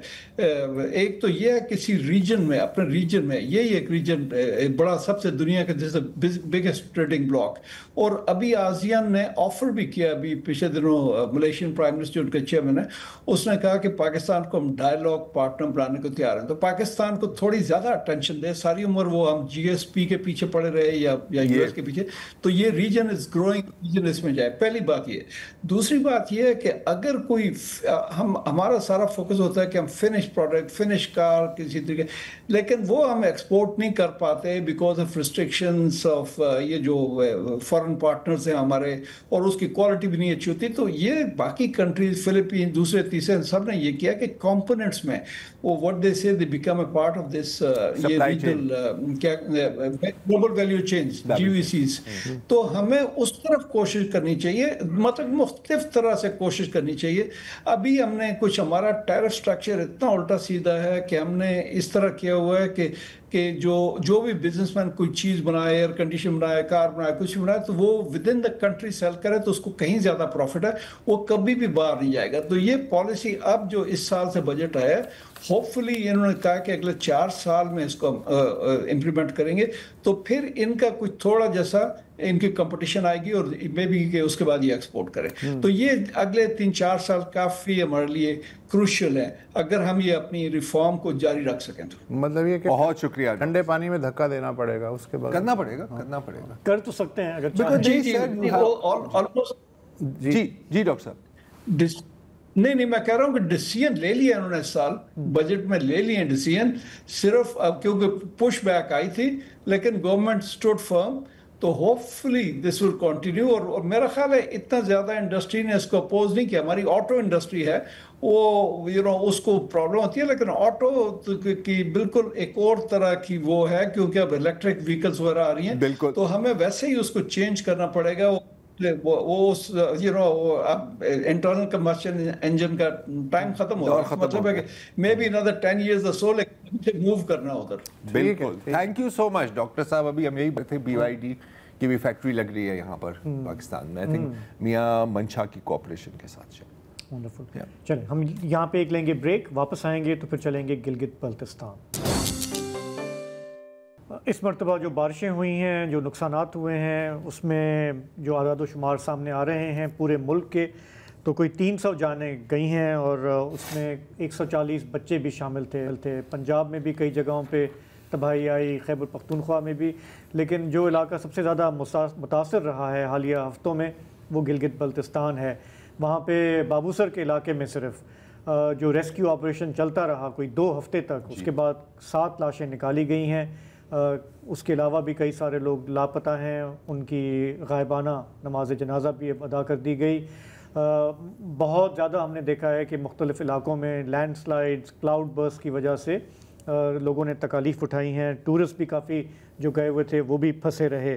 एक तो ये है किसी रीजन में, अपने रीजन में, यही एक रीजन बड़ा सबसे दुनिया का जैसे बिगेस्ट ट्रेडिंग ब्लॉक। और अभी आसियान ने ऑफर भी किया, अभी पिछले दिनों मलेशियन प्राइम मिनिस्टर उनके चेयरमैन है, उसने कहा कि पाकिस्तान को हम डायलॉग पार्टनर बनाने को तैयार हैं। तो पाकिस्तान को थोड़ी ज़्यादा अटेंशन दे सारी उम्र वो हम GSP के पीछे पड़े रहे या US के पीछे, तो ये रीजन इज ग्रोइंग, रीजन इसमें जाए, पहली बात ये। दूसरी बात ये है कि अगर कोई हमारा सारा फोकस होता है कि हम फिनिश प्रोडक्ट, फिनिश कार किसी तरीके, लेकिन वो हम एक्सपोर्ट नहीं कर पाते बिकॉज ऑफ रिस्ट्रिक्शंस ऑफ ये जो फॉरेन पार्टनर्स हैं हमारे, और उसकी क्वालिटी भी नहीं अच्छी होती। तो ये बाकी कंट्रीज, फिलीपीन, दूसरे तीसरे, सब ने ये किया कि कंपोनेंट्स में वो व्हाट दे से they become a part of this ये रीजनल क्या ग्लोबल वैल्यू चेन्स, GVCs। तो हमें उस तरफ कोशिश करनी चाहिए, मतलब मुख्तलिफ तरह से कोशिश करनी चाहिए। अभी हमने कुछ, हमारा टैरिफ स्ट्रक्चर इतना उल्टा सीधा है कि हमने इस तरह किया हुआ है कि जो भी बिजनेसमैन कोई चीज़ बनाए, एयर कंडीशन बनाए, कार बनाए, कुछ बनाए, तो वो within the country sell करे तो उसको कहीं ज़्यादा प्रॉफिट है, वो कभी भी बाहर नहीं जाएगा। तो ये पॉलिसी अब जो इस साल से बजट आया है, होपफुली इन्होंने कहा कि अगले 4 साल में इसको इम्प्लीमेंट करेंगे, तो फिर इनका कुछ थोड़ा जैसा इनकी कंपटीशन आएगी और मे बी कि उसके बाद ये एक्सपोर्ट करें। तो ये अगले 3-4 साल काफ़ी हमारे लिए क्रूशियल है, अगर हम ये अपनी रिफॉर्म को जारी रख सकें तो। मतलब ये कि बहुत शुक्रिया, ठंडे पानी में धक्का देना पड़ेगा, उसके बाद करना पड़ेगा। कर तो सकते हैं अगर जी डॉक्टर साहब। नहीं, मैं कह रहा हूँ कि डिसीजन ले लिया उन्होंने इस साल, बजट में ले लिए डिसीजन, सिर्फ अब क्योंकि पुश बैक आई थी, लेकिन गवर्नमेंट स्टूड फर्म, तो होपफुली दिस विल कंटिन्यू। और मेरा ख्याल है इतना ज़्यादा इंडस्ट्री ने इसको अपोज नहीं किया। हमारी ऑटो इंडस्ट्री है, वो उसको प्रॉब्लम होती है, लेकिन ऑटो की बिल्कुल एक और तरह की वो है, क्योंकि अब इलेक्ट्रिक व्हीकल्स वगैरह आ रही हैं, तो हमें वैसे ही उसको चेंज करना पड़ेगा। वो इंटरनल कंबशन इंजन का टाइम खत्म हो रहा है, मतलब है कि may be another 10 years or so move करना उधर। बिल्कुल, thank you so much doctor साहब। अभी हम यही थे, BYD की भी फैक्ट्री लग रही है यहाँ पर पाकिस्तान में, आई थिंक मियां मंशा की कोऑपरेशन के साथ। वंडरफुल। चलें हम यहाँ पे एक लेंगे ब्रेक, वापस आएंगे तो फिर चलेंगे गिलगित बल्तिस्तान। इस मरतबा जो बारिशें हुई हैं, जो नुकसानात हुए हैं, उसमें जो आदाद शुमार सामने आ रहे हैं पूरे मुल्क के, तो कोई 300 जानें गई हैं और उसमें 140 बच्चे भी शामिल थे। पंजाब में भी कई जगहों पे तबाही आई, खैबर पख्तूनख्वा में भी, लेकिन जो इलाका सबसे ज़्यादा मुतासर रहा है हालिया हफ्तों में वो गिलगित बल्तिस्तान है। वहाँ पे बाबूसर के इलाके में सिर्फ जो रेस्क्यू ऑपरेशन चलता रहा कोई 2 हफ्ते तक, उसके बाद 7 लाशें निकाली गई हैं। उसके अलावा भी कई सारे लोग लापता हैं, उनकी गायबाना नमाज जनाजा भी अदा कर दी गई। बहुत ज़्यादा हमने देखा है कि मुख्तलिफ़ इलाकों में लैंडस्लाइड्स, क्लाउड बर्स्ट की वजह से लोगों ने तकालीफ उठाई हैं। टूरिस्ट भी काफ़ी जो गए हुए थे वो भी फंसे रहे।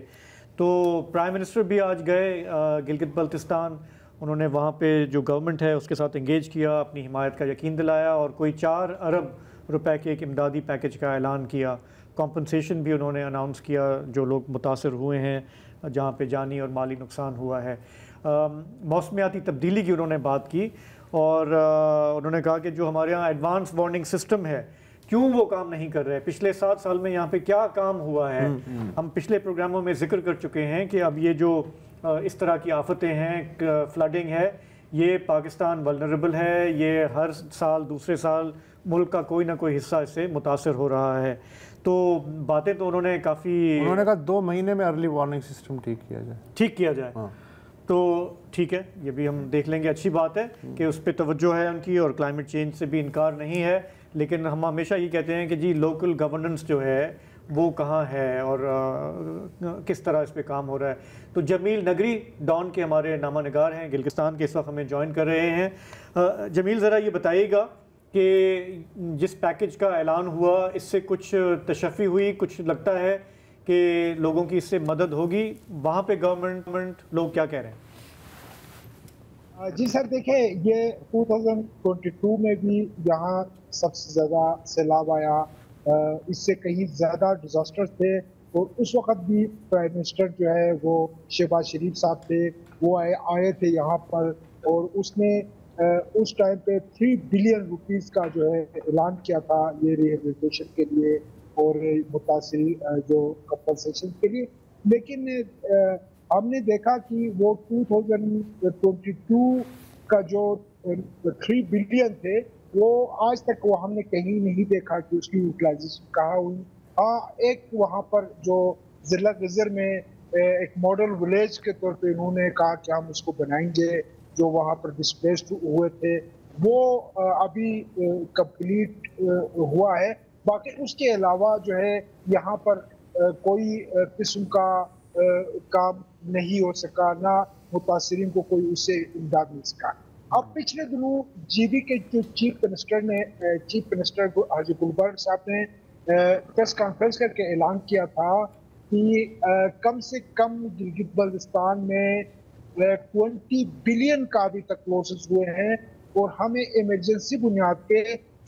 तो प्राइम मिनिस्टर भी आज गए गिलगित बल्तिस्तान, उन्होंने वहाँ पे जो गवर्नमेंट है उसके साथ इंगेज किया, अपनी हिमायत का यकीन दिलाया और कोई 4 अरब रुपए के एक इमदादी पैकेज का ऐलान किया। कॉम्पनसेशन भी उन्होंने अनाउंस किया जो लोग मुतासर हुए हैं, जहाँ पे जानी और माली नुकसान हुआ है। मौसमियाती तब्दीली की उन्होंने बात की और उन्होंने कहा कि जो हमारे यहाँ एडवांस वार्निंग सिस्टम है, क्यों वो काम नहीं कर रहे, पिछले 7 साल में यहाँ पे क्या काम हुआ है। हम पिछले प्रोग्रामों में जिक्र कर चुके हैं कि अब ये जो इस तरह की आफतें हैं, फ्लडिंग है, ये पाकिस्तान वल्नरेबल है, ये हर साल दूसरे साल मुल्क का कोई ना कोई हिस्सा इससे मुतासर हो रहा है। तो बातें तो उन्होंने कहा 2 महीने में अर्ली वार्निंग सिस्टम ठीक किया जाए। हाँ। तो ठीक है, ये भी हम देख लेंगे, अच्छी बात है कि उस पर तवज्जो है उनकी और क्लाइमेट चेंज से भी इनकार नहीं है। लेकिन हम हमेशा ये कहते हैं कि जी लोकल गवर्नेंस जो है वो कहाँ है और किस तरह इस पे काम हो रहा है। तो जमील नगरी डॉन के हमारे नामा निगार हैं गिलगिस्तान के, इस वक्त हमें ज्वाइन कर रहे हैं। जमील ज़रा ये बताइएगा कि जिस पैकेज का ऐलान हुआ इससे कुछ तशफ़ी हुई, कुछ लगता है कि लोगों की इससे मदद होगी, वहाँ पे गवर्नमेंट लोग क्या कह रहे हैं? जी सर, देखिए ये 2022 में भी यहाँ सबसे ज़्यादा सैलाब आया, इससे कहीं ज़्यादा डिज़ास्टर थे और उस वक़्त भी प्राइम मिनिस्टर जो है वो शहबाज शरीफ साहब थे, वो आए थे यहाँ पर और उसने उस टाइम पे 3 बिलियन रुपीस का जो है ऐलान किया था ये रिहेबिलिटेशन के लिए और मुतासिर जो कंपनसेशन के लिए। लेकिन हमने देखा कि वो 2022 का जो 3 बिलियन थे वो आज तक वो हमने कहीं नहीं देखा कि उसकी यूटिलाइजेशन कहाँ हुई ہاں ایک وہاں پر جو ضلع گزر میں ایک ماڈل ولیج کے طور پہ انہوں نے کہا کہ ہم اس کو بنائیں گے جو وہاں پر ڈسپلیسڈ ہوئے تھے، وہ ابھی کمپلیٹ ہوا ہے. باقی اس کے علاوہ جو ہے یہاں پر کوئی قسم کا کام نہیں ہو سکا، نہ متاثرین کو کوئی اس سے امداد مل سکا. اب پچھلے دنوں جی بی کے جو چیف منسٹر حاجی گلبرگ صاحب نے پریس کانفرنس کر کے اعلان کیا تھا کہ کم سے کم گلگت بلتستان میں 20 بلین کا ابھی تک لاسز ہوئے ہیں اور ہمیں ایمرجنسی بنیاد پہ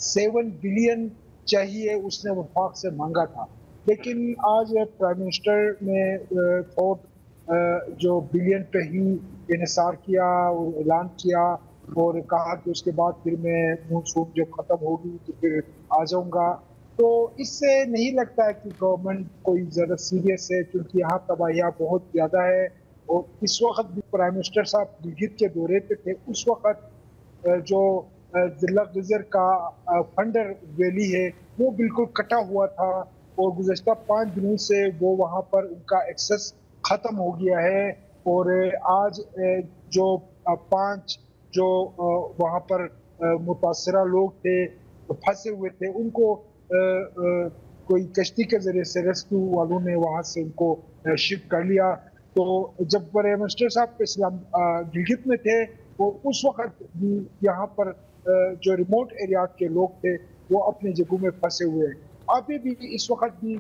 7 بلین چاہیے، اس نے وفاق سے مانگا تھا. لیکن آج پرائم منسٹر نے جو بلین پہ ہی انحصار کیا اور اعلان کیا اور کہا کہ اس کے بعد پھر میں مونسون جب ختم ہوگی تو پھر آ جاؤں گا. تو اس سے نہیں لگتا ہے کہ گورنمنٹ کوئی زیادہ سیریس ہے، کیونکہ یہاں تباہیاں بہت زیادہ ہے. اور اس وقت بھی پرائم منسٹر صاحب گلگت کے دورے پہ تھے، اس وقت جو ضلع گزر کا فنڈر ویلی ہے وہ بالکل کٹا ہوا تھا اور گزشتہ 5 دنوں سے وہ وہاں پر ان کا ایکسس ختم ہو گیا ہے. اور آج جو 5 جو وہاں پر متاثرہ لوگ تھے پھنسے ہوئے تھے، ان کو کوئی کشتی کے ذریعے سے ریسکیو والوں نے وہاں سے ان کو شفٹ کر لیا. تو جب پرائم منسٹر صاحب گلگت میں تھے وہ اس وقت بھی یہاں پر جو ریموٹ ایریات کے لوگ تھے وہ اپنی جگہوں میں پھنسے ہوئے ہیں. ابھی بھی اس وقت بھی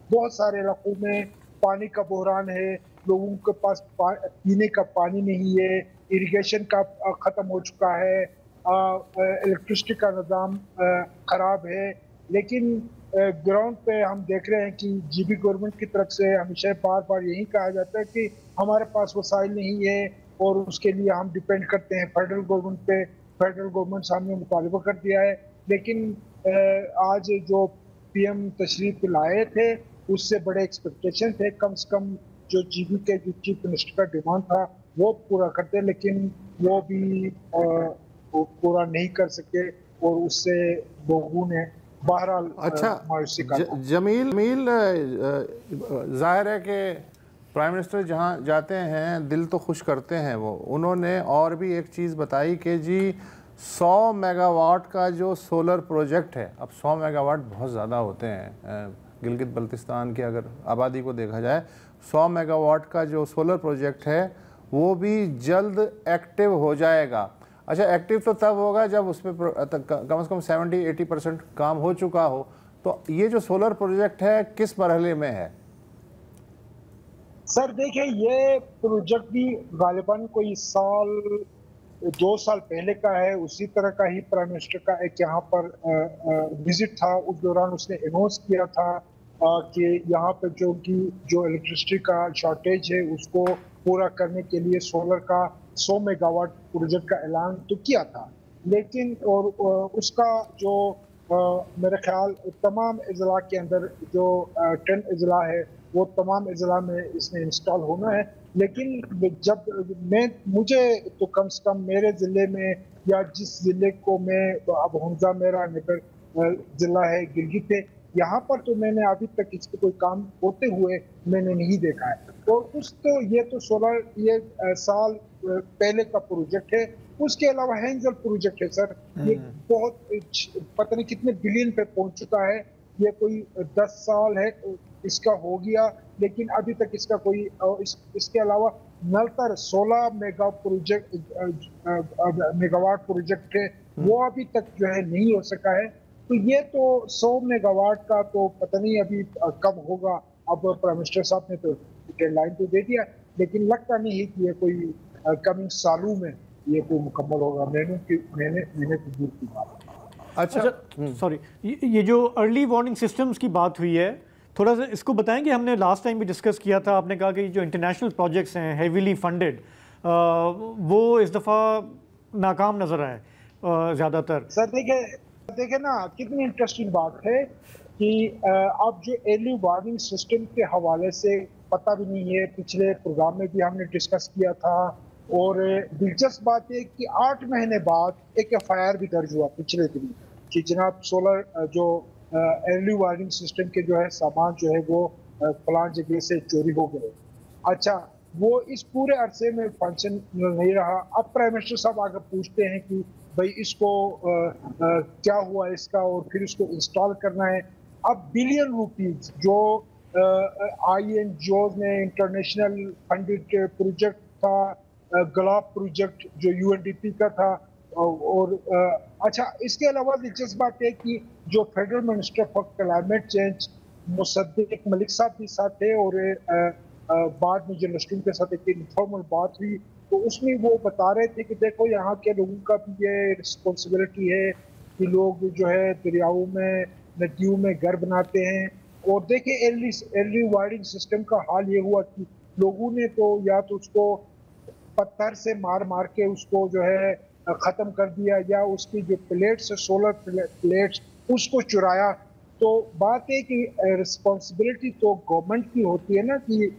بہت سارے علاقوں میں پانی کا بحران ہے، لوگوں کے پاس پینے کا پانی نہیں ہے، اریگیشن کا ختم ہو چکا ہے، الیکٹرسٹی کا نظام خراب ہے. لیکن گراؤنڈ پہ ہم دیکھ رہے ہیں کہ جی بی گورنمنٹ کی طرف سے ہمیشہ بار بار یہی کہا جاتا ہے کہ ہمارے پاس وسائل نہیں ہے اور اس کے لیے ہم ڈیپینڈ کرتے ہیں فیڈرل گورنمنٹ پہ. فیڈرل گورنمنٹ سامنے مطالبہ کر دیا ہے، لیکن آج جو پی ایم تشریف لائے تھے اس سے بڑے ایکسپیکٹیشن تھے، کم سے کم جو جی بی کے جو چیف منسٹر کا ڈیمانڈ تھا وہ پورا کرتے، لیکن وہ بھی پورا نہیں کر سکے اور اس سے لوگوں نے بہرحال مایوسی کا. جمیل ظاہر ہے کہ پرائم منسٹر جہاں جاتے ہیں دل تو خوش کرتے ہیں وہ. انہوں نے اور بھی ایک چیز بتائی کہ جی 100 میگا واٹ کا جو سولر پروجیکٹ ہے، اب 100 میگا واٹ بہت زیادہ ہوتے ہیں گلگت بلتستان کی اگر آبادی کو دیکھا جائے. 100 میگا واٹ کا جو سولر پروجیکٹ ہے وہ بھی جلد ایکٹیو ہو جائے گا. اچھا ایکٹیو تو تب ہوگا جب اس پہ کم از کم 70-80% کام ہو چکا ہو. تو یہ جو سولر پروجیکٹ ہے کس مرحلے میں ہے؟ سر دیکھیں یہ پروجیکٹ بھی غالباً کوئی 2 سال پہلے کا ہے. اسی طرح کا ہی پرائم منسٹر کا ایک یہاں پر وزٹ تھا، اس دوران اس نے اناؤنس کیا تھا کہ یہاں پہ جو الیکٹرسٹی کا شارٹیج ہے اس کو پورا کرنے کے لیے سولر کا 100 میگا واٹ پروجیکٹ کا اعلان تو کیا تھا. لیکن اور اس کا جو میرے خیال تمام اضلاع کے اندر جو 10 اضلاع ہے وہ تمام اضلاع میں اس میں انسٹال ہونا ہے. لیکن جب مجھے تو کم سے کم میرے ضلع میں یا جس ضلع کو میں اب حمزہ میرا نگر ضلع ہے گلگت ہے، یہاں پر تو میں نے ابھی تک اس پہ کوئی کام ہوتے ہوئے میں نے نہیں دیکھا ہے. اور یہ تو سولر یہ سال پہلے کا پروجیکٹ ہے. اس کے علاوہ ہینزل پروجیکٹ ہے سر، یہ بہت پتہ نہیں کتنے بلین پہ پہنچ چکا ہے. یہ کوئی 10 سال ہے اس کا ہو گیا، لیکن ابھی تک اس کا کوئی اس کے علاوہ نلتر 16 میگا واٹ پروجیکٹ ہے وہ ابھی تک جو ہے نہیں ہو سکا ہے. تو یہ تو 100 میگا واٹ کا تو پتہ نہیں ابھی کب ہوگا. اب پرائم منسٹر صاحب نے تو ڈیڈ لائن تو دے دیا، لیکن لگتا نہیں ہے کہ یہ کوئی کمنگ سالوں میں یہ کوئی مکمل ہوگا. مہینے کی دور کی بات. اچھا سوری، یہ جو ارلی وارننگ سسٹمز کی بات ہوئی ہے تھوڑا سا اس کو بتائیں گے. ہم نے لاسٹ ٹائم بھی ڈسکس کیا تھا، آپ نے کہا کہ جو انٹرنیشنل پروجیکٹس ہیں ہیویلی فنڈڈ وہ اس دفعہ ناکام نظر آئے زیادہ تر. سر دیکھیں نا کتنی انٹرسٹنگ بات ہے کہ اب جو ارلی وارننگ سسٹم کے حوالے سے پتہ بھی نہیں ہے. پچھلے پروگرام میں بھی ہم نے ڈسکس کیا تھا اور دلچسپ بات ہے کہ 8 مہینے بعد ایک ایف آئی آر بھی درج ہوا پچھلے دن کہ جناب سولر جو अर्ली वार्निंग सिस्टम के जो है सामान जो है वो फलां जगह से चोरी हो गए। अच्छा, वो इस पूरे अरसे में फंक्शन नहीं रहा। अब प्राइम मिनिस्टर साहब आकर पूछते हैं कि भाई इसको क्या हुआ इसका, और फिर इसको इंस्टॉल करना है। अब बिलियन रुपीस जो INGOs ने इंटरनेशनल फंडेड प्रोजेक्ट था, गलाब प्रोजेक्ट जो UNDP का था, और अच्छा इसके अलावा दिलचस्प बात है कि जो federal minister for climate change Mossadegh Malik साहब भी साथ थे, और बाद में जर्नलिस्टों के साथ एक इनफॉर्मल बात हुई तो उसमें वो बता रहे थे कि देखो यहाँ के लोगों का भी ये रिस्पॉन्सिबिलिटी है कि लोग जो है दरियाओं में नदियों में घर बनाते हैं। और देखिए अर्ली वार्निंग सिस्टम का हाल ये हुआ कि लोगों ने तो या तो उसको पत्थर से मार मार के उसको जो है ख़त्म कर दिया, या उसकी जो प्लेट्स है सोलर प्लेट्स उसको चुराया। तो बात है कि रिस्पॉन्सिबिलिटी तो गवर्नमेंट की होती है ना, कि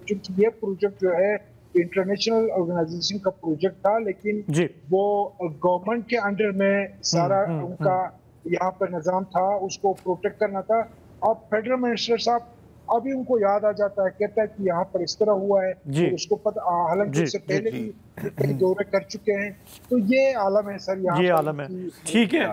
चूंकि ये प्रोजेक्ट जो है इंटरनेशनल ऑर्गेनाइजेशन का प्रोजेक्ट था, लेकिन वो गवर्नमेंट के अंडर में सारा उनका यहाँ पर निज़ाम था, उसको प्रोटेक्ट करना था। अब फेडरल मिनिस्टर साहब अभी उनको याद आ जाता है, कहता है कि यहाँ पर इस तरह हुआ है, तो उसको पता, हालांकि उससे पहले भी कई दौरे कर चुके हैं। तो ये आलम है सर, यहाँ ये आलम है। ठीक है,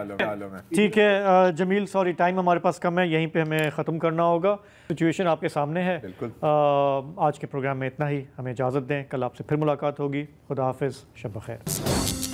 ठीक है जमील, सॉरी टाइम हमारे पास कम है, यहीं पे हमें ख़त्म करना होगा। सिचुएशन आपके सामने है। आज के प्रोग्राम में इतना ही, हमें इजाज़त दें, कल आपसे फिर मुलाकात होगी। खुदा हाफिज़, शब बख़ैर।